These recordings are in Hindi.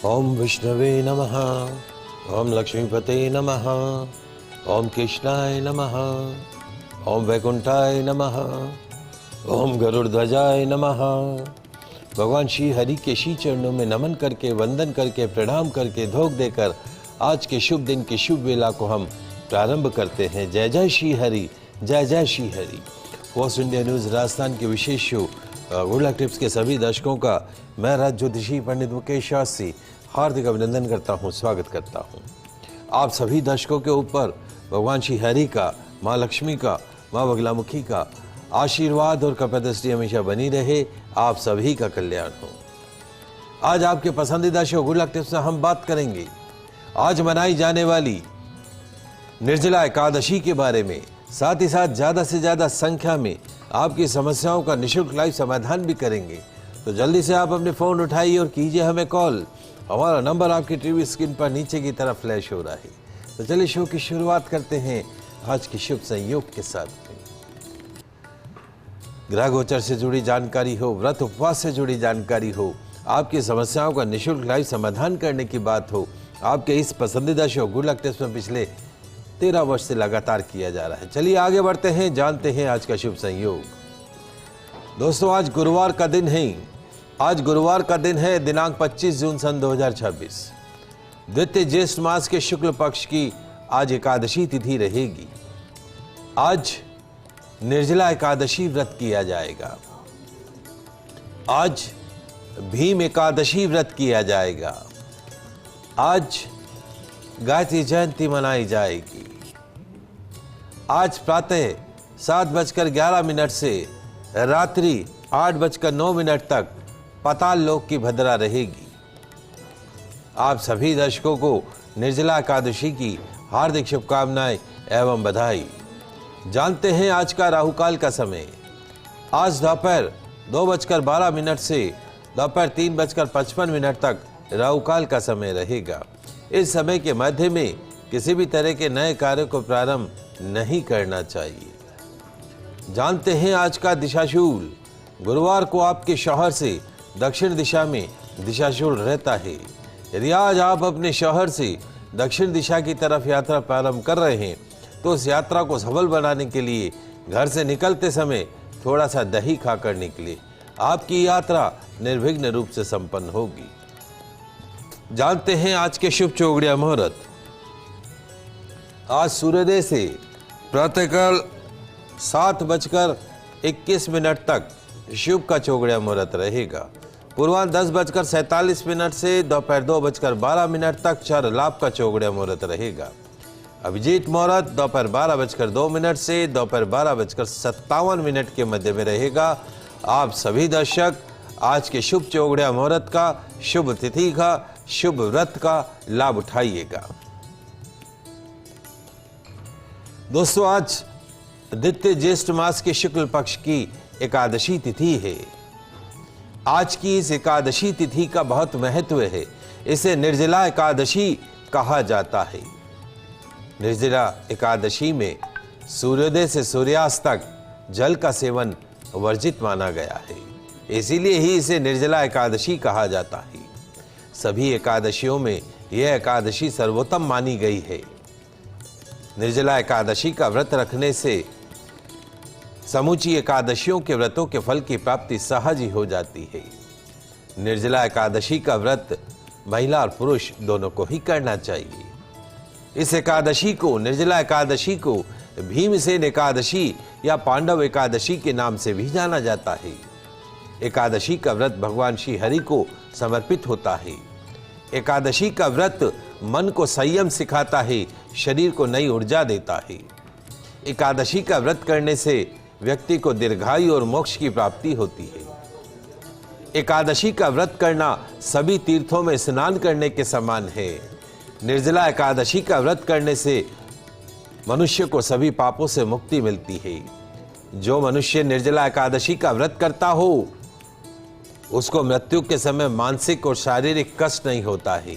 ओम विष्णवे नमः। ओम लक्ष्मीपते नमः। ओम कृष्णाय नमः। ओम वैकुंठाय नमः। ओम गरुड़ध्वजाय नमः। भगवान श्री हरि के श्री चरणों में नमन करके, वंदन करके, प्रणाम करके, धोख देकर आज के शुभ दिन की शुभ वेला को हम प्रारंभ करते हैं। जय जय श्री हरि, जय जय Shri Hari. Post India news Rajasthan के विशेष शो गुड लक टिप्स के सभी दर्शकों का मैं राज ज्योतिषी पंडित मुकेश शास्त्री हार्दिक अभिनंदन करता हूं, स्वागत करता हूं। आप सभी दर्शकों के ऊपर भगवान श्री हरि का, माँ लक्ष्मी का, माँ बगलामुखी का आशीर्वाद और कृपादृष्टि हमेशा बनी रहे। आप सभी का कल्याण हो। आज आपके पसंदीदा शो गुड लक टिप्स में हम बात करेंगे आज मनाई जाने वाली निर्जला एकादशी के बारे में, साथ ही साथ ज़्यादा से ज़्यादा संख्या में आपकी समस्याओं का निःशुल्क लाइव समाधान भी करेंगे। तो जल्दी से आप अपने फ़ोन उठाइए और कीजिए हमें कॉल। हमारा नंबर आपकी टीवी स्क्रीन पर नीचे की तरफ फ्लैश हो रहा है। तो चलिए शो की शुरुआत करते हैं आज के शुभ संयोग के साथ। ग्रह गोचर से जुड़ी जानकारी हो, व्रत उपवास से जुड़ी जानकारी हो, आपकी समस्याओं का निःशुल्क लाइव समाधान करने की बात हो, आपके इस पसंदीदा शो गुड लक टिप्स में पिछले 13 वर्ष से लगातार किया जा रहा है। चलिए आगे बढ़ते हैं, जानते हैं आज का शुभ संयोग। दोस्तों आज गुरुवार का दिन है। आज गुरुवार का दिन है, दिनांक 25 जून सन 2026। द्वितीय ज्येष्ठ मास के शुक्ल पक्ष की आज एकादशी तिथि रहेगी। आज निर्जला एकादशी व्रत किया जाएगा। आज भीम एकादशी व्रत किया जाएगा। आज गायत्री जयंती मनाई जाएगी। आज प्रातः 7:11 से रात्रि 8:09 तक पाताल लोक की भद्रा रहेगी। आप सभी दर्शकों को निर्जला एकादशी की हार्दिक शुभकामनाएं एवं बधाई। जानते हैं आज का राहुकाल का समय। आज दोपहर 2:12 से दोपहर 3:55 तक राहुकाल का समय रहेगा। इस समय के मध्य में किसी भी तरह के नए कार्य को प्रारंभ नहीं करना चाहिए। जानते हैं आज का दिशाशूल। गुरुवार को आपके शौहर से दक्षिण दिशा में दिशाशूल रहता है। यदि आज आप अपने शौहर से दक्षिण दिशा की तरफ यात्रा प्रारंभ कर रहे हैं तो उस यात्रा को सफल बनाने के लिए घर से निकलते समय थोड़ा सा दही खाकर निकले। आपकी यात्रा निर्विघ्न रूप से संपन्न होगी। जानते हैं आज के शुभ चौगड़िया मुहूर्त। आज सूर्योदय से प्रातःकाल 7:21 तक शुभ का चौगड़िया मुहूर्त रहेगा। पूर्वाह्न 10:47 से दोपहर 2:12 तक चार लाभ का चौगड़िया मुहूर्त रहेगा। अभिजीत मुहूर्त दोपहर 12:02 से दोपहर 12:57 के मध्य में रहेगा। आप सभी दर्शक आज के शुभ चौगड़िया मुहूर्त का, शुभ तिथि का, शुभ व्रत का लाभ उठाइएगा। दोस्तों आज द्वितीय ज्येष्ठ मास के शुक्ल पक्ष की एकादशी तिथि है। आज की इस एकादशी तिथि का बहुत महत्व है। इसे निर्जला एकादशी कहा जाता है। निर्जला एकादशी में सूर्योदय से सूर्यास्त तक जल का सेवन वर्जित माना गया है। इसीलिए ही इसे निर्जला एकादशी कहा जाता है। सभी एकादशियों में यह एकादशी सर्वोत्तम मानी गई है। निर्जला एकादशी का व्रत रखने से समूची एकादशियों के व्रतों के फल की प्राप्ति सहज ही हो जाती है। निर्जला एकादशी का व्रत महिला और पुरुष दोनों को ही करना चाहिए। इस एकादशी को, निर्जला एकादशी को भीमसेन एकादशी या पांडव एकादशी के नाम से भी जाना जाता है। एकादशी का व्रत भगवान श्री हरि को समर्पित होता है। एकादशी का व्रत मन को संयम सिखाता है, शरीर को नई ऊर्जा देता है। एकादशी का व्रत करने से व्यक्ति को दीर्घायु और मोक्ष की प्राप्ति होती है। एकादशी का व्रत करना सभी तीर्थों में स्नान करने के समान है। निर्जला एकादशी का व्रत करने से मनुष्य को सभी पापों से मुक्ति मिलती है। जो मनुष्य निर्जला एकादशी का व्रत करता हो उसको मृत्यु के समय मानसिक और शारीरिक कष्ट नहीं होता है।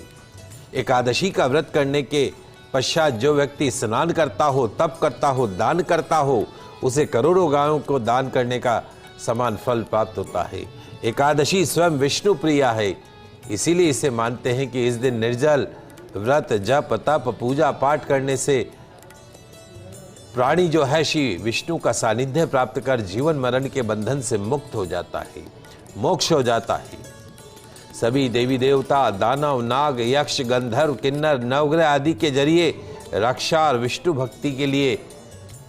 एकादशी का व्रत करने के पश्चात जो व्यक्ति स्नान करता हो, तप करता हो, दान करता हो, उसे करोड़ों गायों को दान करने का समान फल प्राप्त होता है। एकादशी स्वयं विष्णु प्रिया है। इसीलिए इसे मानते हैं कि इस दिन निर्जल व्रत, जप, तप, पूजा पाठ करने से प्राणी जो है श्री विष्णु का सानिध्य प्राप्त कर जीवन मरण के बंधन से मुक्त हो जाता है, मोक्ष हो जाता है। सभी देवी देवता, दानव, नाग, यक्ष, गंधर्व, किन्नर, नवग्रह आदि के जरिए रक्षा और विष्णु भक्ति के लिए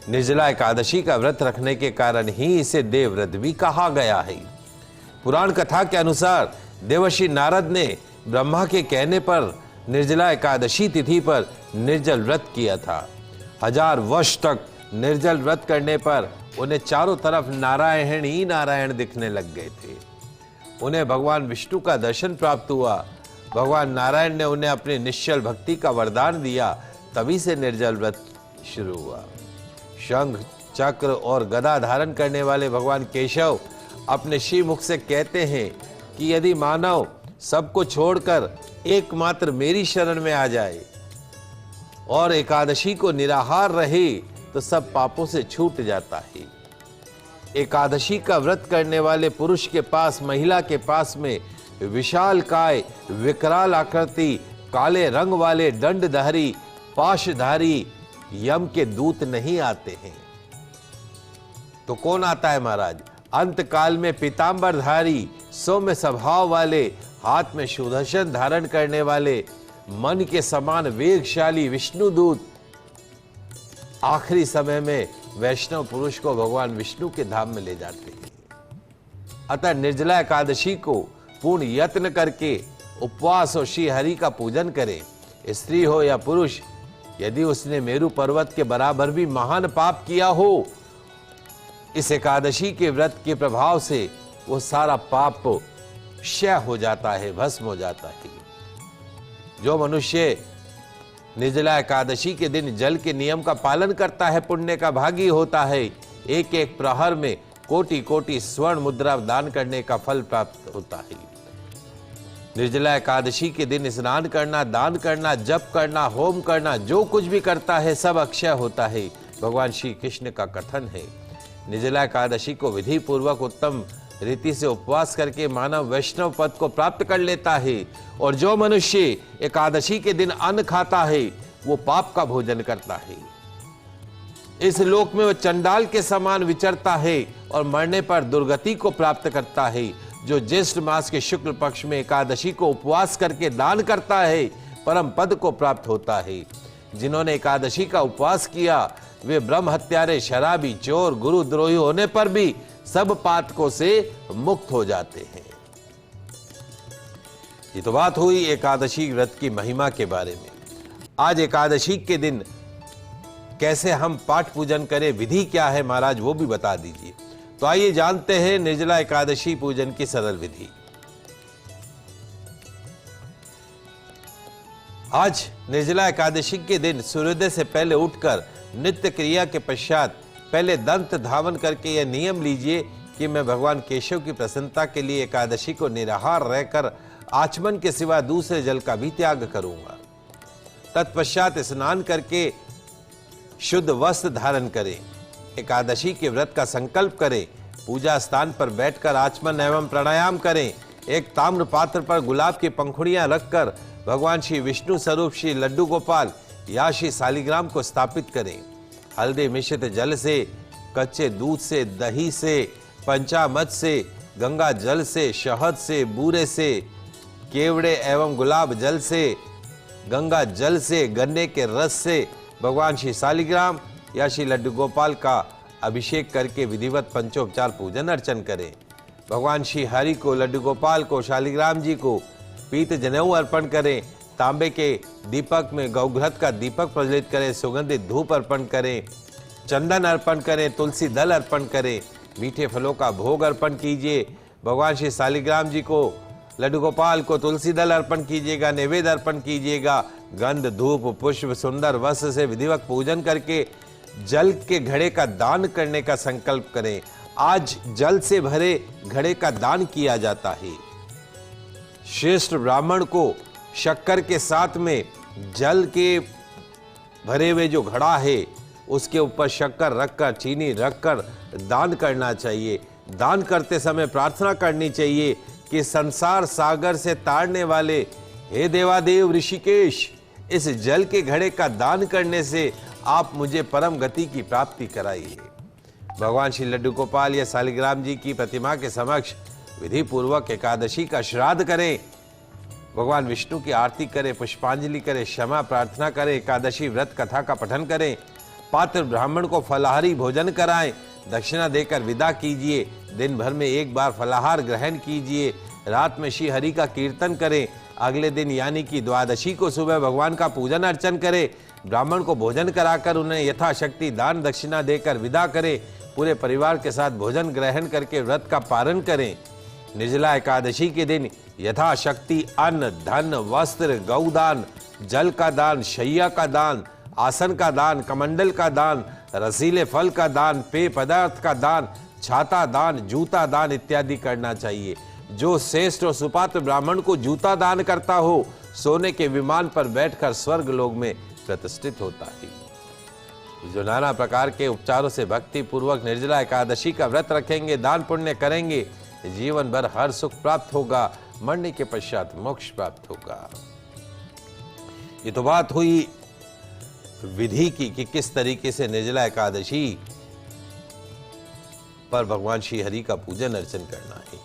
निर्जला एकादशी का व्रत रखने के कारण ही इसे देवव्रत भी कहा गया है। पुराण कथा के अनुसार देवर्षि नारद ने ब्रह्मा के कहने पर निर्जला एकादशी तिथि पर निर्जल व्रत किया था। 1000 वर्ष तक निर्जल व्रत करने पर उन्हें चारों तरफ नारायण ही नारायण दिखने लग गए थे। उन्हें भगवान विष्णु का दर्शन प्राप्त हुआ। भगवान नारायण ने उन्हें अपनी निश्चल भक्ति का वरदान दिया। तभी से निर्जल व्रत शुरू हुआ। शंख, चक्र और गदा धारण करने वाले भगवान केशव अपने श्रीमुख से कहते हैं कि यदि मानव सबको छोड़कर एकमात्र मेरी शरण में आ जाए और एकादशी को निराहार रहे तो सब पापों से छूट जाता है। एकादशी का व्रत करने वाले पुरुष के पास महिला के पास में विशाल काय, विकराल आकृति, काले रंग वाले दंडधारी, पाशधारी यम के दूत नहीं आते हैं। तो कौन आता है महाराज? अंत काल में पीतांबरधारी, सौम्य स्वभाव वाले, हाथ में सुदर्शन धारण करने वाले, मन के समान वेगशाली विष्णुदूत आखिरी समय में वैष्णव पुरुष को भगवान विष्णु के धाम में ले जाते हैं। अतः निर्जला एकादशी को पूर्ण यत्न करके उपवास और श्री हरि का पूजन करें। स्त्री हो या पुरुष, यदि उसने मेरु पर्वत के बराबर भी महान पाप किया हो, इस एकादशी के व्रत के प्रभाव से वो सारा पाप क्षय हो जाता है, भस्म हो जाता है। जो मनुष्य निर्जला एकादशी के दिन जल के नियम का पालन करता है पुण्य का भागी होता है। एक एक प्रहर में कोटि कोटि स्वर्ण मुद्रा दान करने का फल प्राप्त होता है। निर्जला एकादशी के दिन स्नान करना, दान करना, जप करना, होम करना, जो कुछ भी करता है सब अक्षय होता है। भगवान श्री कृष्ण का कथन है। निर्जला एकादशी को विधि पूर्वक उत्तम रीति से उपवास करके मानव वैष्णव पद को प्राप्त कर लेता है। और जो मनुष्य एकादशी के दिन अन्न खाता है वो पाप का भोजन करता है। इस लोक में वो चंडाल के समान विचरता है और मरने पर दुर्गति को प्राप्त करता है। जो ज्येष्ठ मास के शुक्ल पक्ष में एकादशी को उपवास करके दान करता है परम पद को प्राप्त होता है। जिन्होंने एकादशी का उपवास किया वे ब्रह्म हत्यारे, शराबी, चोर, गुरुद्रोही होने पर भी सब पातकों से मुक्त हो जाते हैं। ये तो बात हुई एकादशी व्रत की महिमा के बारे में। आज एकादशी के दिन कैसे हम पाठ पूजन करें, विधि क्या है महाराज, वो भी बता दीजिए। तो आइए जानते हैं निर्जला एकादशी पूजन की सरल विधि। आज निर्जला एकादशी के दिन सूर्योदय से पहले उठकर नित्य क्रिया के पश्चात पहले दंत धावन करके यह नियम लीजिए कि मैं भगवान केशव की प्रसन्नता के लिए एकादशी को निराहार रहकर आचमन के सिवा दूसरे जल का भी त्याग करूंगा। तत्पश्चात स्नान करके शुद्ध वस्त्र धारण करें, एकादशी के व्रत का संकल्प करें, पूजा स्थान पर बैठकर आचमन एवं प्राणायाम करें। एक ताम्र पात्र पर गुलाब की पंखुड़ियां रखकर भगवान श्री विष्णु स्वरूप श्री लड्डू गोपाल या श्री शालिग्राम को स्थापित करें। हल्दी मिश्रित जल से, कच्चे दूध से, दही से, पंचामृत से, गंगा जल से, शहद से, बूरे से, केवड़े एवं गुलाब जल से, गंगा जल से, गन्ने के रस से भगवान श्री शालिग्राम या श्री लड्डू गोपाल का अभिषेक करके विधिवत पंचोपचार पूजन अर्चन करें। भगवान श्री हरि को, लड्डू गोपाल को, शालिग्राम जी को पीत जनेऊ अर्पण करें। तांबे के दीपक में गौघृत का दीपक प्रज्वलित करें, सुगंधित धूप अर्पण करें, चंदन अर्पण करें, तुलसी दल अर्पण करें, मीठे फलों का भोग अर्पण कीजिए। भगवान श्री शालिग्राम जी को, लड्डू गोपाल को तुलसी दल अर्पण कीजिएगा, नैवेद्य अर्पण कीजिएगा। गंध, धूप, पुष्प, सुंदर वस्त्र से विधिवत पूजन करके जल के घड़े का दान करने का संकल्प करें। आज जल से भरे घड़े का दान किया जाता है। श्रेष्ठ ब्राह्मण को शक्कर के साथ में जल के भरे हुए जो घड़ा है उसके ऊपर शक्कर रखकर, चीनी रखकर दान करना चाहिए। दान करते समय प्रार्थना करनी चाहिए कि संसार सागर से ताड़ने वाले हे देवादेव ऋषिकेश, इस जल के घड़े का दान करने से आप मुझे परम गति की प्राप्ति कराइए। भगवान श्री लड्डू गोपाल या शालिग्राम जी की प्रतिमा के समक्ष विधि पूर्वक एकादशी का श्राद्ध करें, भगवान विष्णु की आरती करें, पुष्पांजलि करें, क्षमा प्रार्थना करें, एकादशी व्रत कथा का पठन करें, पात्र ब्राह्मण को फलाहारी भोजन कराएं, दक्षिणा देकर विदा कीजिए, दिन भर में एक बार फलाहार ग्रहण कीजिए, रात में श्री हरि का कीर्तन करें, अगले दिन यानी कि द्वादशी को सुबह भगवान का पूजन अर्चन करें, ब्राह्मण को भोजन कराकर उन्हें यथाशक्ति दान दक्षिणा देकर विदा करें, पूरे परिवार के साथ भोजन ग्रहण करके व्रत का पालन करें। निर्जला एकादशी के दिन यथाशक्ति अन्न, धन, वस्त्र, गौदान, जल का दान, शैया का दान, आसन का दान, कमंडल का दान, रसीले फल का दान, पेय पदार्थ का दान, छाता दान, जूता दान इत्यादि करना चाहिए। जो श्रेष्ठ और सुपात्र ब्राह्मण को जूता दान करता हो, सोने के विमान पर बैठकर स्वर्ग लोक में प्रतिष्ठित होता है। जो नाना प्रकार के उपचारों से भक्ति पूर्वक निर्जला एकादशी का व्रत रखेंगे, दान पुण्य करेंगे, जीवन भर हर सुख प्राप्त होगा, मरने के पश्चात मोक्ष प्राप्त होगा। ये तो बात हुई विधि की कि किस तरीके से निर्जला एकादशी पर भगवान श्री हरि का पूजन अर्चन करना है।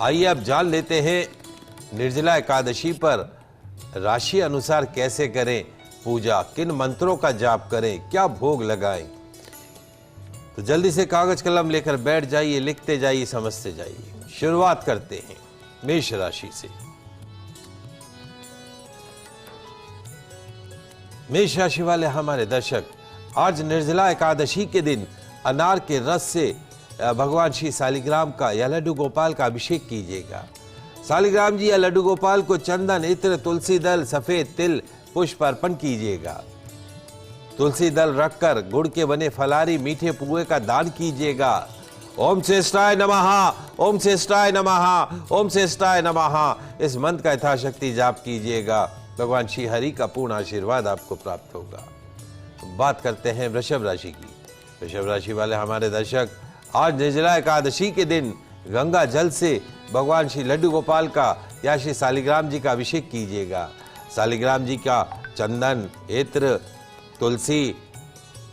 आइए अब जान लेते हैं निर्जला एकादशी पर राशि अनुसार कैसे करें पूजा, किन मंत्रों का जाप करें, क्या भोग लगाएं। तो जल्दी से कागज कलम लेकर बैठ जाइए, लिखते जाइए, समझते जाइए। शुरुआत करते हैं मेष राशि से। मेष राशि वाले हमारे दर्शक, आज निर्जला एकादशी के दिन अनार के रस से भगवान श्री शालिग्राम का या लड्डू गोपाल का अभिषेक कीजिएगा। शालिग्राम जी या लड्डू गोपाल को चंदन, इत्र, तुलसी दल, सफेद तिल, पुष्प अर्पण कीजिएगा। तुलसी दल रखकर गुड़ के बने फलारी मीठे पुए का दान कीजिएगा। ओम श्रेष्ठाय नमः, ओम श्रेष्ठाय नमः, ओम श्रेष्ठाय नमः इस मंत्र का यथाशक्ति जाप कीजिएगा। भगवान श्री हरि का पूर्ण आशीर्वाद आपको प्राप्त होगा। बात करते हैं वृषभ राशि की। वृषभ राशि वाले हमारे दर्शक, आज निर्जला एकादशी के दिन गंगा जल से भगवान श्री लड्डू गोपाल का या श्री शालिग्राम जी का अभिषेक कीजिएगा। शालिग्राम जी का चंदन, इत्र, तुलसी,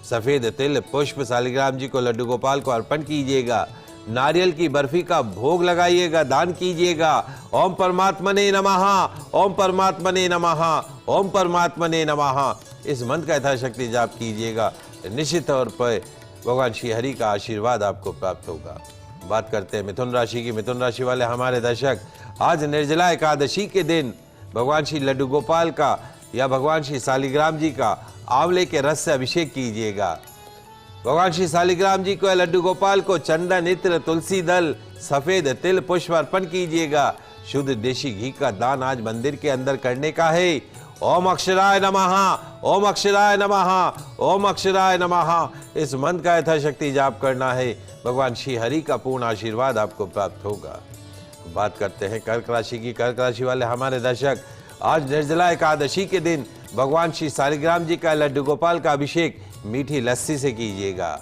सफेद तिल, पुष्प शालिग्राम जी को, लड्डू गोपाल को अर्पण कीजिएगा। नारियल की बर्फी का भोग लगाइएगा, दान कीजिएगा। ओम परमात्मने नमः, ओम परमात्मने नमः, ओम परमात्मने नमः इस मंत्र का यथाशक्ति जाप कीजिएगा। निश्चित तौर पर भगवान श्री हरि का आशीर्वाद आपको प्राप्त होगा। बात करते हैं मिथुन राशि की। मिथुन राशि वाले हमारे दर्शक, आज निर्जला एकादशी के दिन भगवान श्री लड्डू गोपाल का या भगवान श्री शालिग्राम जी का आंवले के रस से अभिषेक कीजिएगा। भगवान श्री शालिग्राम जी को या लड्डू गोपाल को चंदन, इत्र, तुलसी दल, सफेद तिल, पुष्प अर्पण कीजिएगा। शुद्ध देशी घी का दान आज मंदिर के अंदर करने का है। ओम अक्षराय नमः, ओम अक्षराय नमः, ओम अक्षराय नमः इस मंत्र का यथाशक्ति जाप करना है। भगवान श्री हरि का पूर्ण आशीर्वाद आपको प्राप्त होगा। बात करते हैं कर्क राशि की। कर्क राशि वाले हमारे दर्शक, आज निर्जला एकादशी के दिन भगवान श्री शालिग्राम जी का लड्डू गोपाल का अभिषेक मीठी लस्सी से कीजिएगा।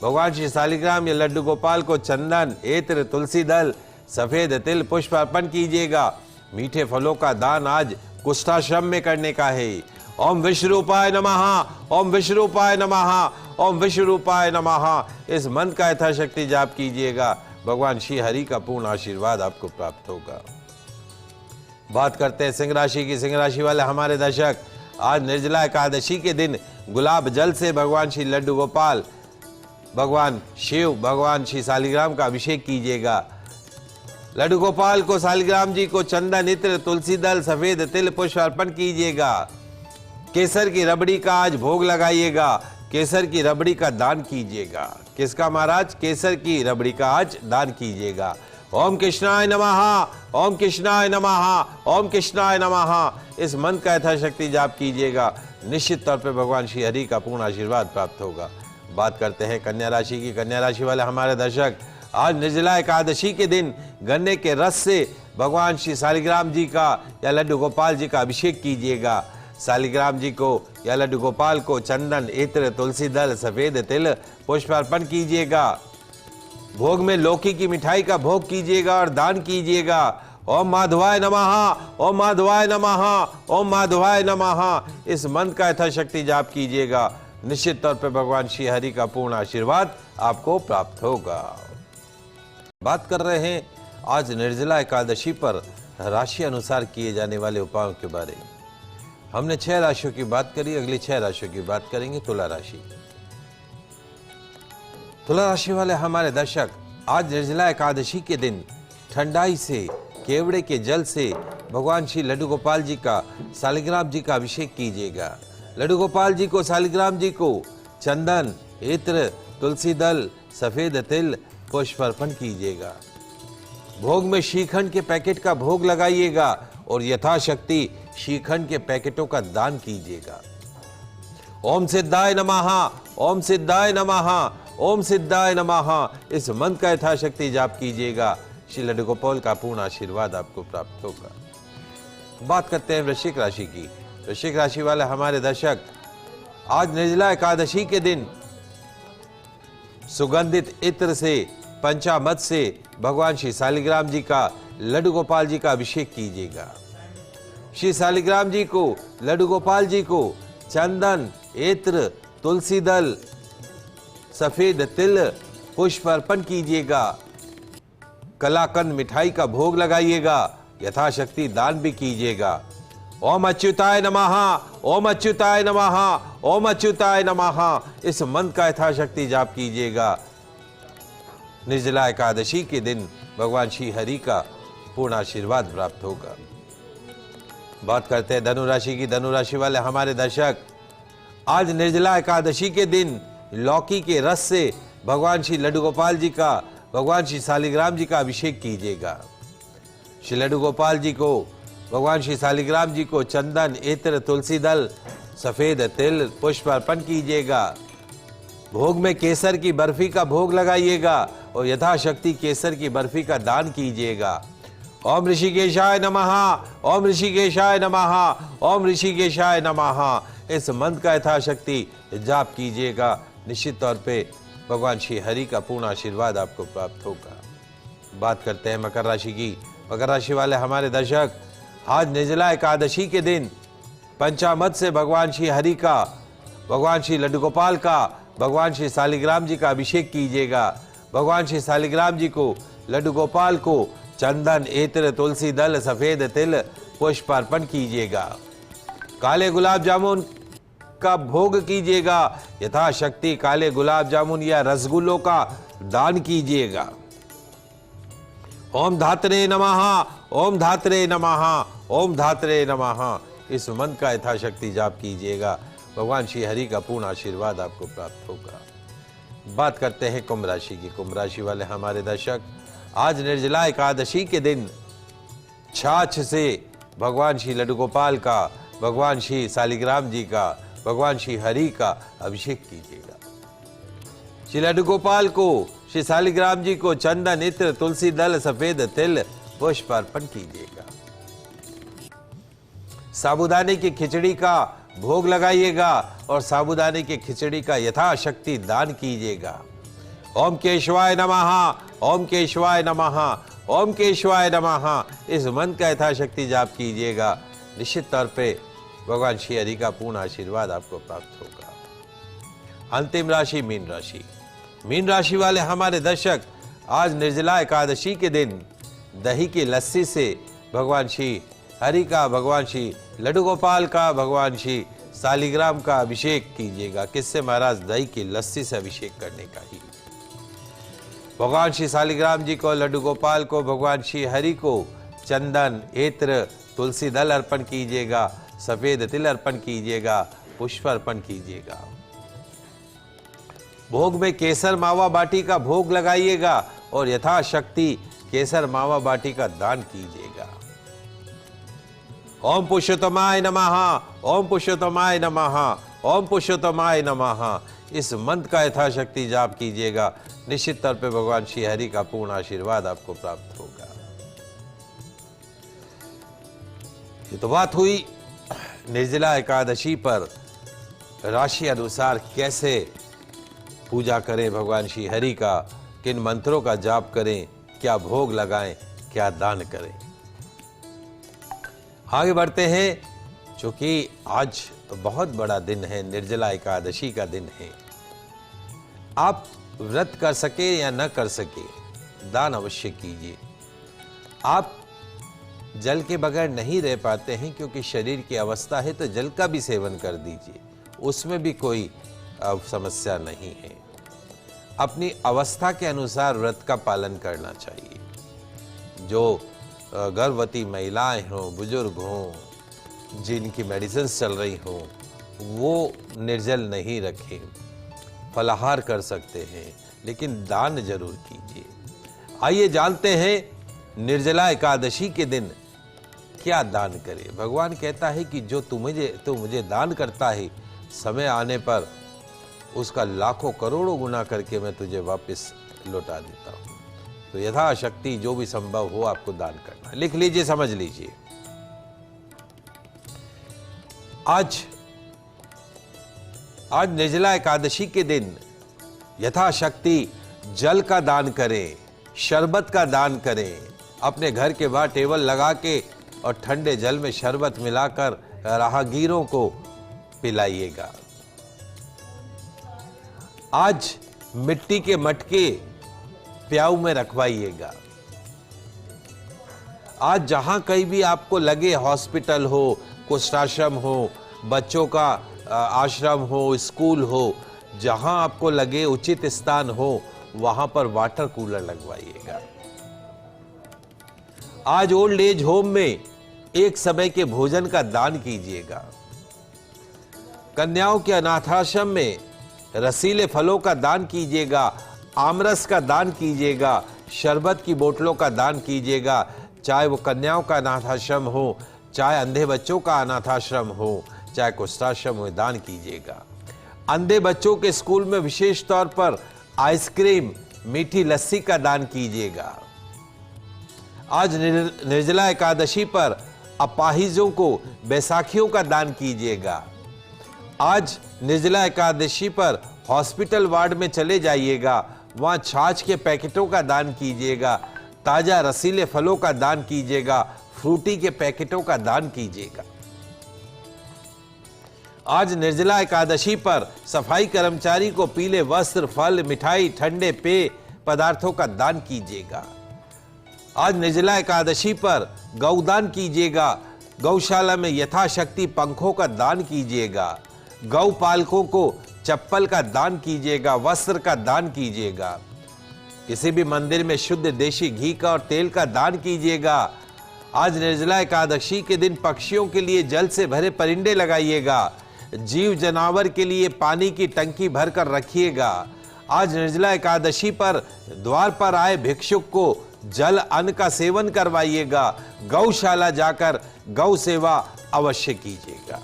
भगवान श्री शालिग्राम या लड्डू गोपाल को चंदन, इत्र, तुलसी दल, सफेद तिल, पुष्प अर्पण कीजिएगा। मीठे फलों का दान आज कुष्ठाश्रम में करने का है। ओम विश्वरूपाय नमः, ओम विश्वरूपाय नमः, ओम विश्वरूपाय नमः इस मंत्र का यथाशक्ति जाप कीजिएगा। भगवान श्री हरि का पूर्ण आशीर्वाद आपको प्राप्त होगा। बात करते हैं सिंह राशि की। सिंह राशि वाले हमारे दर्शक, आज निर्जला एकादशी के दिन गुलाब जल से भगवान श्री लड्डू गोपाल, भगवान शिव, भगवान श्री शालिग्राम का अभिषेक कीजिएगा। लड्डू गोपाल को, शालिग्राम जी को चंदन, इत्र, तुलसी दल, सफेद तिल, पुष्प अर्पण कीजिएगा। केसर की रबड़ी का आज भोग लगाइएगा। केसर की रबड़ी का दान कीजिएगा। किसका महाराज? केसर की रबड़ी का आज दान कीजिएगा। ओम कृष्णाय नमः, ओम कृष्णाय नमः, ओम कृष्णाय नमः इस मंत्र का यथाशक्ति जाप कीजिएगा। निश्चित तौर पर भगवान श्री हरि का पूर्ण आशीर्वाद प्राप्त होगा। बात करते हैं कन्या राशि की। कन्या राशि वाले हमारे दर्शक, आज निर्जला एकादशी के दिन गन्ने के रस से भगवान श्री शालिग्राम जी का या लड्डू गोपाल जी का अभिषेक कीजिएगा। शालिग्राम जी को या लड्डू गोपाल को चंदन, इत्र, तुलसी दल, सफेद तिल, पुष्प अर्पण कीजिएगा। भोग में लौकी की मिठाई का भोग कीजिएगा और दान कीजिएगा। ओम माधवाय नमः, ओम माधवाय नमः, ओम माधवाय नमः। इस मंत्र का यथाशक्ति जाप कीजिएगा। निश्चित तौर पर भगवान श्री हरि का पूर्ण आशीर्वाद आपको प्राप्त होगा। बात कर रहे हैं आज निर्जला एकादशी पर राशि अनुसार किए जाने वाले उपायों के बारे में। हमने 6 राशियों की बात करी, अगली 6 राशियों की बात करेंगे। तुला राशि। तुला राशि वाले हमारे दर्शक, आज निर्जला एकादशी के दिन ठंडाई से, केवड़े के जल से भगवान श्री लड्डू गोपाल जी का, सालिग्राम जी का अभिषेक कीजिएगा। लड्डू गोपाल जी को, सालिग्राम जी को चंदन, इत्र, तुलसी दल, सफेद तिल, पुष्प अर्पण कीजिएगा। भोग में श्रीखंड के पैकेट का भोग लगाइएगा और यथाशक्ति श्रीखंड के पैकेटों का दान कीजिएगा। ओम सिद्धाय नमः, ओम सिद्धाय नमः, ओम सिद्धाय नमः। इस मंत्र का यथाशक्ति जाप कीजिएगा। श्री लड्डू गोपाल का पूर्ण आशीर्वाद आपको प्राप्त होगा। बात करते हैं वृश्चिक राशि की। वृश्चिक राशि वाले हमारे दर्शक, आज निर्जला एकादशी के दिन सुगंधित इत्र से, पंचामृत से भगवान श्री सालिग्राम जी का, लड्डू गोपाल जी का अभिषेक कीजिएगा। श्री सालिग्राम जी को, लड्डू गोपाल जी को चंदन, इत्र, तुलसी दल, सफेद तिल, पुष्प अर्पण कीजिएगा। कलाकंद मिठाई का भोग लगाइएगा। यथाशक्ति दान भी कीजिएगा। ओम अच्युताय नमः, ओम अच्युताय नमः, ओम अच्युताय नमः। इस मंत्र का यथाशक्ति जाप कीजिएगा। निर्जला एकादशी के दिन भगवान श्री हरि का पूर्ण आशीर्वाद प्राप्त होगा। बात करते हैं धनु राशि की। धनु राशि वाले हमारे दर्शक, आज निर्जला एकादशी के दिन लौकी के रस से भगवान श्री लड्डू गोपाल जी का, भगवान श्री सालिग्राम जी का अभिषेक कीजिएगा। श्री लड्डू गोपाल जी को, भगवान श्री सालिग्राम जी को चंदन, इत्र, तुलसी दल, सफेद तिल, पुष्प अर्पण कीजिएगा। भोग में केसर की बर्फी का भोग लगाइएगा और यथाशक्ति केसर की बर्फी का दान कीजिएगा। ओम ऋषिकेशाय नमः, ओम ऋषिकेशाय नमः, ओम ऋषिकेशाय नमः। इस मंत्र का यथाशक्ति जाप कीजिएगा। निश्चित तौर पे भगवान श्री हरि का पूर्ण आशीर्वाद आपको प्राप्त होगा। बात करते हैं मकर राशि की। मकर राशि वाले हमारे दर्शक, आज निर्जला एकादशी के दिन पंचामृत से भगवान श्री हरि का, भगवान श्री लड्डू गोपाल का, भगवान श्री सालिग्राम जी का अभिषेक कीजिएगा। भगवान श्री सालिग्राम जी को, लड्डू गोपाल को चंदन, इत्र, तुलसी दल, सफेद तिल, पुष्प अर्पण कीजिएगा। काले गुलाब जामुन का भोग कीजिएगा। यथाशक्ति काले गुलाब जामुन या रसगुल्लों का दान कीजिएगा। ओम धात्रे नमः, ओम धात्रे नमः, ओम धात्रे नमः। इस मंत्र का यथाशक्ति जाप कीजिएगा। भगवान श्री हरि का पूर्ण आशीर्वाद आपको प्राप्त होगा। बात करते हैं कुंभ राशि की। कुंभ राशि वाले हमारे दर्शक, आज निर्जला एकादशी के दिन छाछ से भगवान श्री लड्डू गोपाल का, भगवान श्री सालिग्राम जी का, भगवान श्री हरि का अभिषेक कीजिएगा। श्री लड्डू गोपाल को, श्री सालिग्राम जी को चंदन, इत्र, तुलसी दल, सफेद तिल, पुष्प अर्पण कीजिएगा। साबूदाने की खिचड़ी का भोग लगाइएगा और साबूदाने की खिचड़ी का यथाशक्ति दान कीजिएगा। ओम केशवाय नमः, ओम केशवाय नमः, ओम केशवाय नमः। इस मंत्र का यथाशक्ति जाप कीजिएगा। निश्चित तौर पे भगवान श्री हरि का पूर्ण आशीर्वाद आपको प्राप्त होगा। अंतिम राशि मीन राशि। मीन राशि वाले हमारे दर्शक, आज निर्जला एकादशी के दिन दही की लस्सी से भगवान श्री हरि का, भगवान श्री लड्डू गोपाल का, भगवान श्री सालिग्राम का अभिषेक कीजिएगा। किससे महाराज? दही की लस्सी से अभिषेक करने का ही। भगवान श्री सालिग्राम जी को, लड्डू गोपाल को, भगवान श्री हरि को चंदन, इत्र, तुलसी दल अर्पण कीजिएगा। सफेद तिल अर्पण कीजिएगा। पुष्प अर्पण कीजिएगा। भोग में केसर मावा बाटी का भोग लगाइएगा और यथाशक्ति केसर मावा बाटी का दान कीजिएगा। ओम पुरुषोत्तमाय नमः, ओम पुरुषोत्तमाय नमः, ओम पुरुषोत्तमाय नमः। इस मंत्र का यथाशक्ति जाप कीजिएगा। निश्चित तौर पे भगवान श्री हरि का पूर्ण आशीर्वाद आपको प्राप्त होगा। ये तो बात हुई निर्जला एकादशी पर राशि अनुसार कैसे पूजा करें भगवान श्री हरि का, किन मंत्रों का जाप करें, क्या भोग लगाएं, क्या दान करें। आगे बढ़ते हैं। चूंकि आज बहुत बड़ा दिन है, निर्जला एकादशी का दिन है। आप व्रत कर सके या न कर सके, दान अवश्य कीजिए। आप जल के बगैर नहीं रह पाते हैं क्योंकि शरीर की अवस्था है, तो जल का भी सेवन कर दीजिए, उसमें भी कोई समस्या नहीं है। अपनी अवस्था के अनुसार व्रत का पालन करना चाहिए। जो गर्भवती महिलाएं हों, बुजुर्ग हों, जिनकी मेडिसिन चल रही हों, वो निर्जल नहीं रखें, फलाहार कर सकते हैं, लेकिन दान जरूर कीजिए। आइए जानते हैं निर्जला एकादशी के दिन क्या दान करें। भगवान कहता है कि जो तू मुझे दान करता है, समय आने पर उसका लाखों करोड़ों गुना करके मैं तुझे वापस लौटा देता हूं। तो यथाशक्ति जो भी संभव हो आपको दान करना है। लिख लीजिए, समझ लीजिए। आज निर्जला एकादशी के दिन यथाशक्ति जल का दान करें, शरबत का दान करें। अपने घर के बाहर टेबल लगा के और ठंडे जल में शरबत मिलाकर राहगीरों को पिलाइएगा। आज मिट्टी के मटके प्याऊ में रखवाइएगा। आज जहां कहीं भी आपको लगे, हॉस्पिटल हो, कुष्ठाश्रम हो, बच्चों का आश्रम हो, स्कूल हो, जहां आपको लगे उचित स्थान हो, वहां पर वाटर कूलर लगवाइएगा। आज ओल्ड एज होम में एक समय के भोजन का दान कीजिएगा। कन्याओं के अनाथाश्रम में रसीले फलों का दान कीजिएगा, आमरस का दान कीजिएगा, शरबत की बोतलों का दान कीजिएगा। चाहे वो कन्याओं का अनाथाश्रम हो, चाहे अंधे बच्चों का अनाथाश्रम हो, चाहे कुष्ठाश्रम हो, दान कीजिएगा। अंधे बच्चों के स्कूल में विशेष तौर पर आइसक्रीम, मीठी लस्सी का दान कीजिएगा। आज निर्जला एकादशी पर अपाहिजों को बैसाखियों का दान कीजिएगा। आज निर्जला एकादशी पर हॉस्पिटल वार्ड में चले जाइएगा, वहां छाछ के पैकेटों का दान कीजिएगा, ताजा रसीले फलों का दान कीजिएगा, फ्रूटी के पैकेटों का दान कीजिएगा। आज निर्जला एकादशी पर सफाई कर्मचारी को पीले वस्त्र, फल, मिठाई, ठंडे पेय पदार्थों का दान कीजिएगा। आज निर्जला एकादशी पर गौदान कीजिएगा। गौशाला में यथाशक्ति पंखों का दान कीजिएगा। गौ पालकों को चप्पल का दान कीजिएगा, वस्त्र का दान कीजिएगा। किसी भी मंदिर में शुद्ध देशी घी का और तेल का दान कीजिएगा। आज निर्जला एकादशी के दिन पक्षियों के लिए जल से भरे परिंदे लगाइएगा। जीव जानवर के लिए पानी की टंकी भरकर रखिएगा। आज निर्जला एकादशी पर द्वार पर आए भिक्षुक को जल अन्न का सेवन करवाइएगा। गौशाला जाकर गौ सेवा अवश्य कीजिएगा।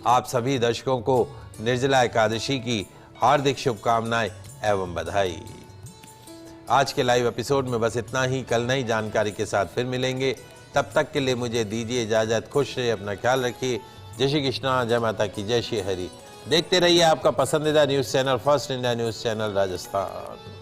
आप सभी दर्शकों को निर्जला एकादशी की हार्दिक शुभकामनाएं एवं बधाई। आज के लाइव एपिसोड में बस इतना ही। कल नई जानकारी के साथ फिर मिलेंगे। तब तक के लिए मुझे दीजिए इजाजत। खुश रहिए, अपना ख्याल रखिए। जय श्री कृष्णा, जय माता की, जय श्री हरि। देखते रहिए आपका पसंदीदा news channel first India news channel Rajasthan.